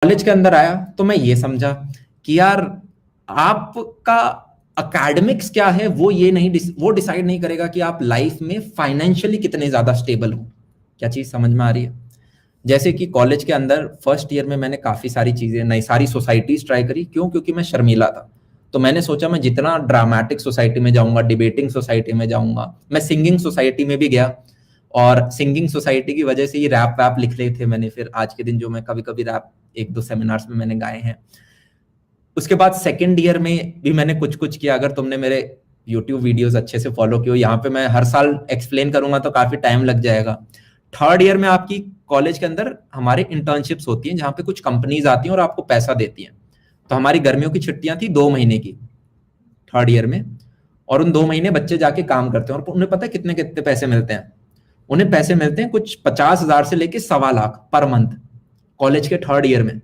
College के अंदर आया तो मैं ये समझा कि यार आपका एकेडमिक्स क्या है वो डिसाइड नहीं करेगा कि आप लाइफ में फाइनेंशियली कितने ज्यादा स्टेबल हो। क्या चीज समझ में आ रही है? जैसे कि कॉलेज के अंदर फर्स्ट ईयर में मैंने काफी सारी चीजें नई सारी सोसाइटीज ट्राई करी। क्यों? क्योंकि मैं शर्मीला था। तो मैंने सोचा मैं जितना ड्रामेटिक सोसाइटी में जाऊंगा, डिबेटिंग सोसाइटी में जाऊंगा, मैं सिंगिंग सोसाइटी में भी गया। और सिंगिंग सोसाइटी की वजह से ही रैप वैप लिख रहे थे मैंने। फिर आज के दिन जो मैं कभी कभी रैप एक दो सेमिनार्स में मैंने गाए हैं। उसके बाद सेकेंड ईयर में भी मैंने कुछ कुछ किया। अगर तुमने मेरे यूट्यूब वीडियोस अच्छे से फॉलो किए हो, यहाँ पे मैं हर साल एक्सप्लेन करूंगा तो काफी टाइम लग जाएगा। थर्ड ईयर में आपकी कॉलेज के अंदर हमारे इंटर्नशिप्स होती हैं, जहाँ पे कुछ कंपनीज आती हैं और आपको पैसा देती हैं। तो हमारी गर्मियों की छुट्टियां थी 2 महीने की थर्ड ईयर में। और उन 2 महीने बच्चे जाके काम करते हैं और उन्हें पता है कितने कितने पैसे मिलते हैं। उन्हें पैसे मिलते हैं कुछ 50,000 से लेके 1.25 लाख पर मंथ कॉलेज के थर्ड ईयर में।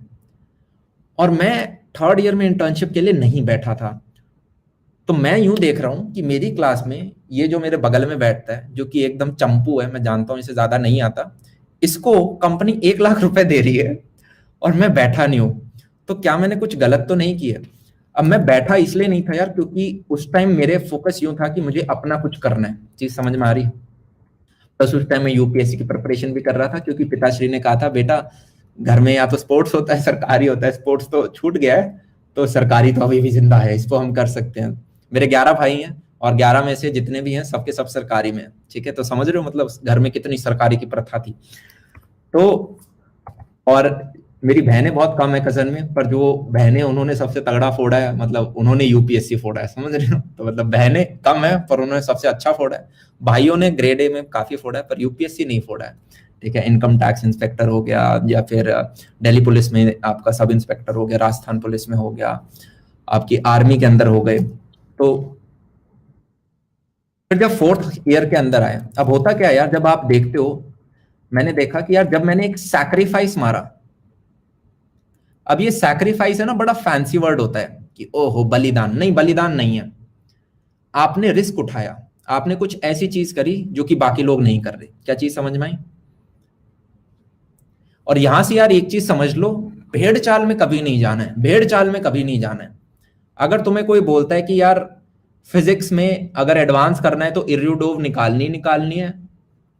और मैं थर्ड ईयर में इंटर्नशिप के लिए नहीं बैठा था। तो मैं यूं देख रहा हूं कि मेरी क्लास में ये जो मेरे बगल में बैठता है, जो कि एकदम चंपू है, मैं जानता हूं इसे ज्यादा नहीं आता, इसको कंपनी 1 लाख रुपए दे रही है और मैं बैठा नहीं हूं। तो क्या मैंने कुछ गलत तो नहीं किया? अब मैं बैठा इसलिए नहीं था यार, क्योंकि उस टाइम मेरे फोकस यूं था कि मुझे अपना कुछ करना है। चीज समझ में आ रही? बस उस टाइम मैं यूपीएससी की प्रिपरेशन भी कर रहा था, क्योंकि पिताश्री ने कहा था बेटा घर में या तो स्पोर्ट्स होता है, सरकारी होता है। स्पोर्ट्स तो छूट गया है, तो सरकारी तो अभी भी जिंदा है, इसको हम कर सकते हैं। मेरे 11 भाई हैं और 11 में से जितने भी हैं सबके सब सरकारी में। ठीक है, तो समझ रहे हो मतलब घर में कितनी सरकारी की प्रथा थी। तो और मेरी बहनें बहुत कम है कजन में, पर जो बहनें उन्होंने सबसे तगड़ा फोड़ा है, मतलब उन्होंने यूपीएससी फोड़ा है, समझ रहे हो? तो मतलब बहनें कम है पर उन्होंने सबसे अच्छा फोड़ा है। भाइयों ने ग्रेड ए में काफी फोड़ा है पर यूपीएससी नहीं फोड़ा है। ठीक है, इनकम टैक्स इंस्पेक्टर हो गया, या फिर दिल्ली पुलिस में आपका सब इंस्पेक्टर हो गया, राजस्थान पुलिस में हो गया, आपकी आर्मी के अंदर हो गए। तो फिर जब फोर्थ ईयर के अंदर आए, अब होता क्या है यार, जब आप देखते हो, मैंने देखा कि यार जब मैंने एक सैक्रिफाइस मारा। अब ये सैक्रिफाइस है ना, बड़ा फैंसी वर्ड होता है कि ओहो बलिदान। नहीं, बलिदान नहीं है। आपने रिस्क उठाया, आपने कुछ ऐसी चीज करी जो कि बाकी लोग नहीं कर रहे। क्या चीज समझ में आई? और यहां से यार एक चीज समझ लो, भेड़ चाल में कभी नहीं जाना है, भेड़ चाल में कभी नहीं जाना है। अगर तुम्हें कोई बोलता है कि यार फिजिक्स में अगर एडवांस करना है तो इर्यूडोव निकालनी है,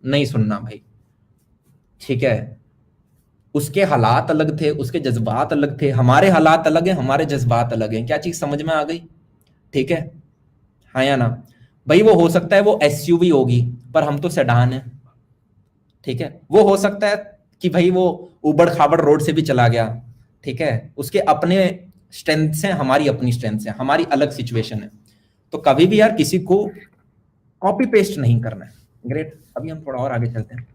नहीं सुनना भाई। ठीक है, उसके हालात अलग थे, उसके जज्बात अलग थे, हमारे हालात अलग हैं, हमारे जज्बात अलग हैं। क्या चीज समझ में आ गई? ठीक है, हाँ या ना? भाई वो हो सकता है वो एसयूवी होगी, पर हम तो सेडान है। ठीक है, वो हो सकता है कि भाई वो उबड़ खाबड़ रोड से भी चला गया। ठीक है, उसके अपने स्ट्रेंथ्स हैं, हमारी अपनी स्ट्रेंथ्स हैं, हमारी अलग सिचुएशन है। तो कभी भी यार किसी को कॉपी पेस्ट नहीं करना है। ग्रेट, अभी हम थोड़ा और आगे चलते हैं।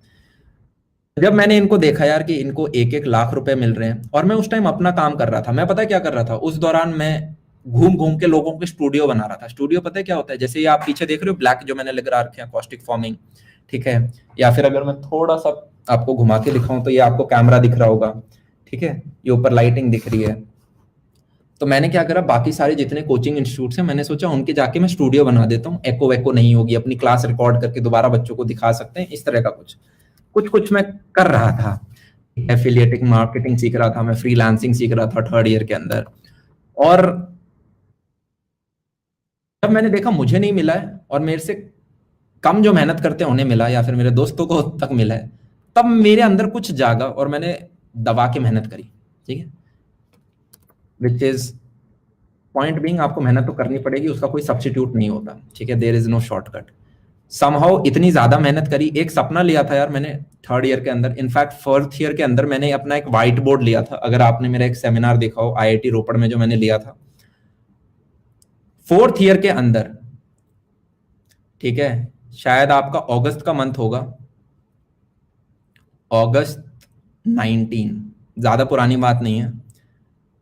जब मैंने इनको देखा यार कि इनको 1-1 लाख रुपए मिल रहे हैं, और मैं उस टाइम अपना काम कर रहा था। मैं पता है क्या कर रहा था उस दौरान? मैं घूम घूम के लोगों के स्टूडियो बना रहा था। स्टूडियो पता है क्या होता है? जैसे ये आप पीछे देख रहे हो ब्लैक जो मैंने लगा रखे हैं, कॉस्टिक फॉर्मिंग। ठीक है, या फिर अगर मैं थोड़ा सा आपको घुमा के दिखाऊं तो ये आपको कैमरा दिख रहा होगा। ठीक है, ये ऊपर लाइटिंग दिख रही है। तो मैंने क्या करा, बाकी सारे जितने कोचिंग इंस्टीट्यूट हैं, मैंने सोचा उनके जाके मैं स्टूडियो बना देता हूँ। एको वेको नहीं होगी, अपनी क्लास रिकॉर्ड करके दोबारा बच्चों को दिखा सकते हैं, इस तरह का कुछ कुछ कुछ मैं कर रहा था। एफिलिएटिंग मार्केटिंग सीख रहा था, मैं फ्रीलांसिंग सीख रहा था थर्ड ईयर के अंदर। और जब मैंने देखा मुझे नहीं मिला है और मेरे से कम जो मेहनत करते हैं उन्हें मिला, या फिर मेरे दोस्तों को तक मिला है, तब मेरे अंदर कुछ जागा और मैंने दबा के मेहनत करी। ठीक है, विच इज पॉइंट बीइंग, आपको मेहनत तो करनी पड़ेगी, उसका कोई सब्स्टिट्यूट नहीं होता। ठीक है, there is no shortcut. Somehow इतनी ज्यादा मेहनत करी। एक सपना लिया था यार मैंने थर्ड ईयर के अंदर, इनफैक्ट फोर्थ ईयर के अंदर मैंने अपना एक व्हाइट बोर्ड लिया था। अगर आपने मेरा एक सेमिनार देखा हो आईआईटी रोपड़ में जो मैंने लिया था फोर्थ ईयर के अंदर, ठीक है, शायद आपका अगस्त का मंथ होगा, अगस्त 19, ज्यादा पुरानी बात नहीं है।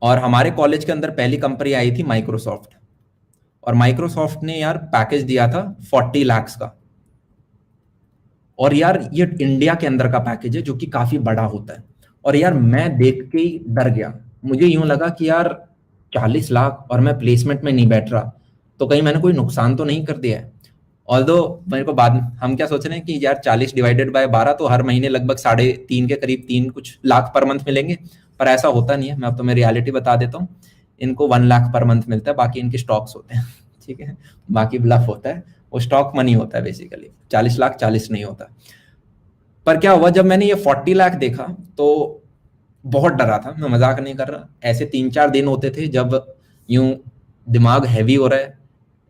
और हमारे कॉलेज के अंदर पहली कंपनी आई थी माइक्रोसॉफ्ट, और माइक्रोसॉफ्ट ने यार पैकेज दिया था 40 लाख का। और यार ये इंडिया के अंदर का पैकेज है जो कि काफी बड़ा होता है। और यार मैं देख के ही डर गया। मुझे यूं लगा कि यार 40 लाख और मैं प्लेसमेंट में नहीं बैठ रहा, तो कहीं मैंने कोई नुकसान तो नहीं कर दिया है। ऑल्दो मेरे को बाद हम क्या सोच रहे हैं कि यार 40 डिवाइडेड बाय 12 तो हर महीने लगभग 3.5 के करीब 3 कुछ लाख पर मंथ मिलेंगे। पर ऐसा होता नहीं है। मैं अब तुम्हें रियलिटी बता देता हूँ, इनको 1 लाख पर मंथ मिलता है, बाकी इनके स्टॉक्स होते हैं। ठीक है, बाकी ब्लफ होता है, वो स्टॉक मनी होता है बेसिकली। 40 लाख 40 नहीं होता। पर क्या हुआ, जब मैंने ये 40 लाख देखा तो बहुत डरा था, मैं मजाक नहीं कर रहा। ऐसे 3-4 दिन होते थे जब यूं दिमाग हैवी हो रहा है,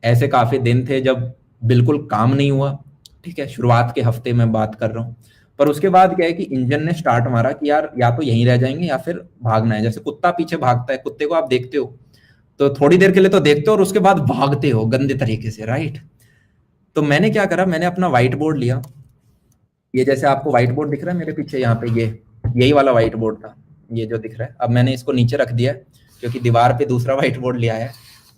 ऐसे काफी दिन थे जब बिल्कुल काम नहीं हुआ। ठीक है, शुरुआत के हफ्ते में बात कर रहा हूँ। पर उसके बाद क्या है कि इंजन ने स्टार्ट मारा कि यार या तो यहीं रह जाएंगे या फिर भागना है। जैसे कुत्ता पीछे भागता है, कुत्ते को आप देखते हो तो थोड़ी देर के लिए तो देखते हो और उसके बाद भागते हो गंदे तरीके से, राइट। तो मैंने क्या करा, मैंने अपना व्हाइट बोर्ड लिया। ये जैसे आपको व्हाइट बोर्ड दिख रहा है मेरे पीछे यहाँ पे, ये यही वाला व्हाइट बोर्ड था ये जो दिख रहा है। अब मैंने इसको नीचे रख दिया है क्योंकि दीवार पे दूसरा व्हाइट बोर्ड लिया है।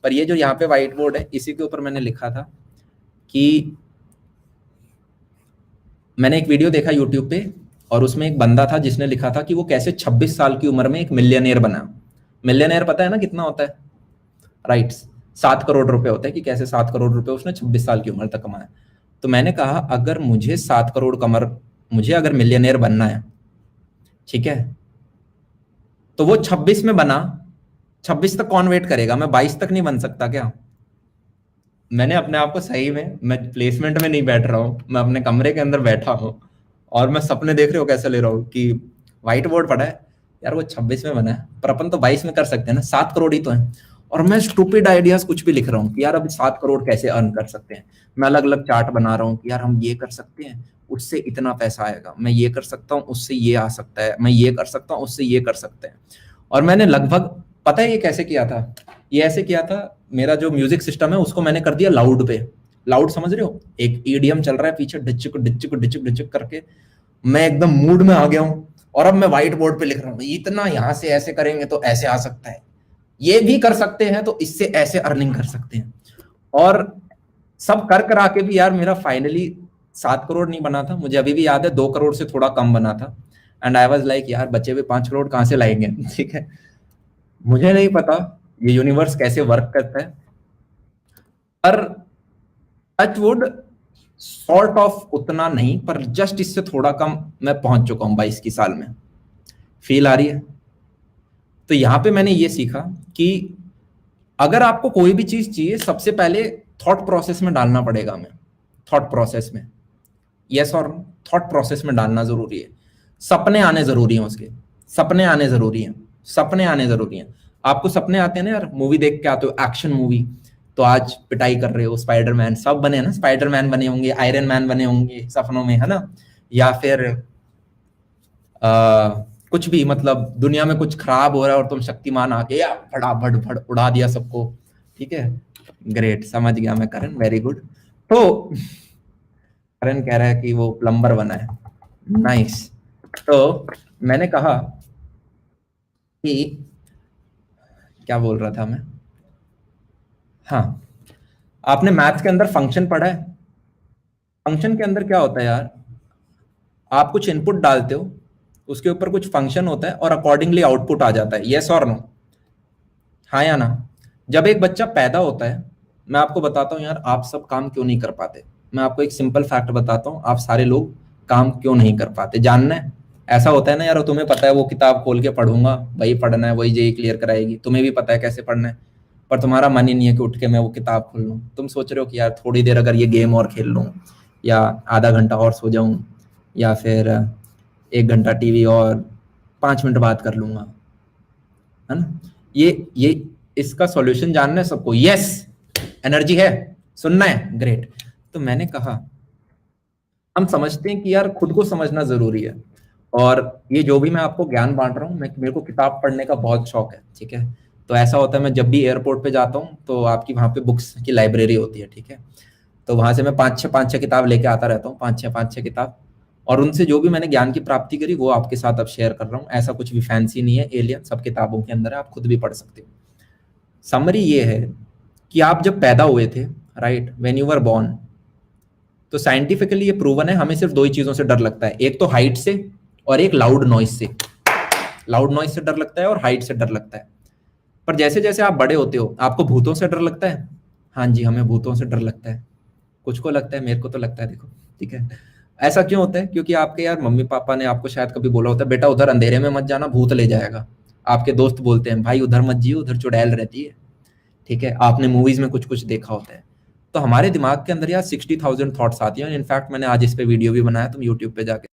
पर ये जो यहाँ पे व्हाइट बोर्ड है, इसी के ऊपर मैंने लिखा था कि मैंने एक वीडियो देखा यूट्यूब पे, और उसमें एक बंदा था जिसने लिखा था कि वो कैसे 26 साल की उम्र में एक मिलियनेयर बना। मिलियनेयर पता है ना कितना होता है, राइट? 7 करोड़ रुपए होते हैं। कि कैसे 7 करोड़ रुपए उसने 26 साल की उम्र तक कमाया। तो मैंने कहा अगर मुझे 7 करोड़ कमर, मुझे अगर मिलियनेयर बनना है, ठीक है, तो वो 26 में बना, 26 तक कौन वेट करेगा? मैं 22 तक नहीं बन सकता क्या? मैंने अपने आप को सही में, मैं प्लेसमेंट में नहीं बैठ रहा हूँ, मैं अपने कमरे के अंदर बैठा हूँ और मैं सपने देख रहे हो कैसे ले रहा हूँ कि व्हाइट बोर्ड पड़ा है यार, वो 26 में बना है पर अपन तो 22 में कर सकते हैं ना, 7 करोड़ ही तो है। और मैं स्टूपिड आइडियाज कुछ भी लिख रहा हूँ कि यार अब 7 करोड़ कैसे अर्न कर सकते हैं। मैं अलग अलग चार्ट बना रहा हूँ कि यार हम ये कर सकते हैं, उससे इतना पैसा आएगा, मैं ये कर सकता हूँ, उससे ये आ सकता है, मैं ये कर सकता हूँ, उससे ये कर सकते हैं। और मैंने लगभग, पता है ये कैसे किया था? ये ऐसे किया था, मेरा जो म्यूजिक सिस्टम है उसको मैंने कर दिया लाउड पे। लाउड समझ रहे हो? एक ईडीएम चल रहा है पीछे, डिचक डिचक डिचक डिचक करके, मैं एकदम मूड में आ गया हूँ और अब मैं व्हाइट बोर्ड पे लिख रहा हूँ इतना यहाँ से ऐसे करेंगे तो ऐसे आ सकता है, ये भी कर सकते हैं तो इससे ऐसे अर्निंग कर सकते हैं। और सब कर करा के भी यार मेरा फाइनली 7 करोड़ नहीं बना था, मुझे अभी भी याद है 2 करोड़ से थोड़ा कम बना था। एंड आई वाज लाइक यार बचे हुए 5 करोड़ कहाँ से लाएंगे? ठीक है, मुझे नहीं पता ये यूनिवर्स कैसे वर्क करता है, पर टचवुड सॉर्ट ऑफ उतना नहीं, पर जस्ट इससे थोड़ा कम मैं पहुंच चुका हूं 22 की साल में। फील आ रही है? तो यहां पे मैंने ये सीखा कि अगर आपको कोई भी चीज चाहिए, सबसे पहले थॉट प्रोसेस में डालना पड़ेगा हमें। थॉट प्रोसेस में, यस और थॉट प्रोसेस में डालना जरूरी है। सपने आने जरूरी हैं उसके, सपने आने जरूरी हैं, सपने आने जरूरी हैं। आपको सपने आते हैं ना यार, मूवी देख के आते हो, एक्शन मूवी, तो आज पिटाई कर रहे हो, स्पाइडरमैन सब बने ना, स्पाइडरमैन बने होंगे, आयरन मैन बने होंगे सपनों में, है ना? या फिर कुछ भी, मतलब दुनिया में कुछ खराब हो रहा है और तुम शक्तिमान आके या फटाफट फट उड़ा दिया सबको। ठीक है, ग्रेट, समझ गया मैं करण, वेरी गुड। तो करण कह रहा है कि वो प्लम्बर बना है, नाइस। तो मैंने कहा कि क्या बोल रहा था मैं, हाँ, आपने मैथ्स के अंदर फंक्शन पढ़ा है? फंक्शन के अंदर क्या होता है यार, आप कुछ इनपुट डालते हो, उसके ऊपर कुछ फंक्शन होता है और अकॉर्डिंगली आउटपुट आ जाता है, यस और नो? हाँ या ना? जब एक बच्चा पैदा होता है, मैं आपको बताता हूँ यार आप सब काम क्यों नहीं कर पाते। मैं आपको एक सिंपल फैक्ट बताता हूँ, आप सारे लोग काम क्यों नहीं कर पाते, जानना है? ऐसा होता है ना यार, तुम्हें पता है वो किताब खोल के पढ़ूंगा, वही पढ़ना है, वही जेई क्लियर कराएगी, तुम्हें भी पता है कैसे पढ़ना है, पर तुम्हारा मन ही नहीं है कि उठ के मैं वो किताब खोल लूँ। तुम सोच रहे हो कि यार थोड़ी देर अगर ये गेम और खेल लूँ, या आधा घंटा और सो जाऊं, या फिर 1 घंटा टीवी और 5 मिनट बात कर लूंगा, है ना? ये इसका सॉल्यूशन जानना है सबको? यस, एनर्जी है, सुनना है, ग्रेट। तो मैंने कहा हम समझते हैं कि यार खुद को समझना जरूरी है, और ये जो भी मैं आपको ज्ञान बांट रहा हूँ, मैं, मेरे को किताब पढ़ने का बहुत शौक है, ठीक है। तो ऐसा होता है मैं जब भी एयरपोर्ट पे जाता हूँ तो आपकी वहां पे बुक्स की लाइब्रेरी होती है, ठीक है। तो वहां से मैं पांच छह किताब लेके आता रहता हूँ, पांच छह किताब, और उनसे जो भी मैंने ज्ञान की प्राप्ति करी वो आपके साथ अब शेयर कर रहा हूँ। ऐसा कुछ भी फैंसी नहीं है, एलियन सब किताबों के अंदर है, आप खुद भी पढ़ सकते हो। समरी ये है कि आप जब पैदा हुए थे, right, when you were born, तो साइंटिफिकली ये प्रूवन है, हमें सिर्फ दो ही चीजों से डर लगता है, एक तो हाइट से और एक लाउड नॉइज से। लाउड नॉइज से डर लगता है और हाइट से डर लगता है। पर जैसे जैसे आप बड़े होते हो, आपको भूतों से डर लगता है? हाँ जी, हमें भूतों से डर लगता है। कुछ को लगता है, मेरे को तो लगता है, देखो, ठीक है। ऐसा क्यों होता है? क्योंकि आपके यार मम्मी पापा ने आपको शायद कभी बोला होता है बेटा उधर अंधेरे में मत जाना, भूत ले जाएगा। आपके दोस्त बोलते हैं भाई उधर मत जियो, उधर चुड़ैल रहती है, ठीक है, आपने मूवीज में कुछ कुछ देखा होता है। तो हमारे दिमाग के अंदर यार 60,000 थॉट्स आती हैं। इनफैक्ट मैंने आज इस पे वीडियो भी बनाया, तुम यूट्यूब पे जाके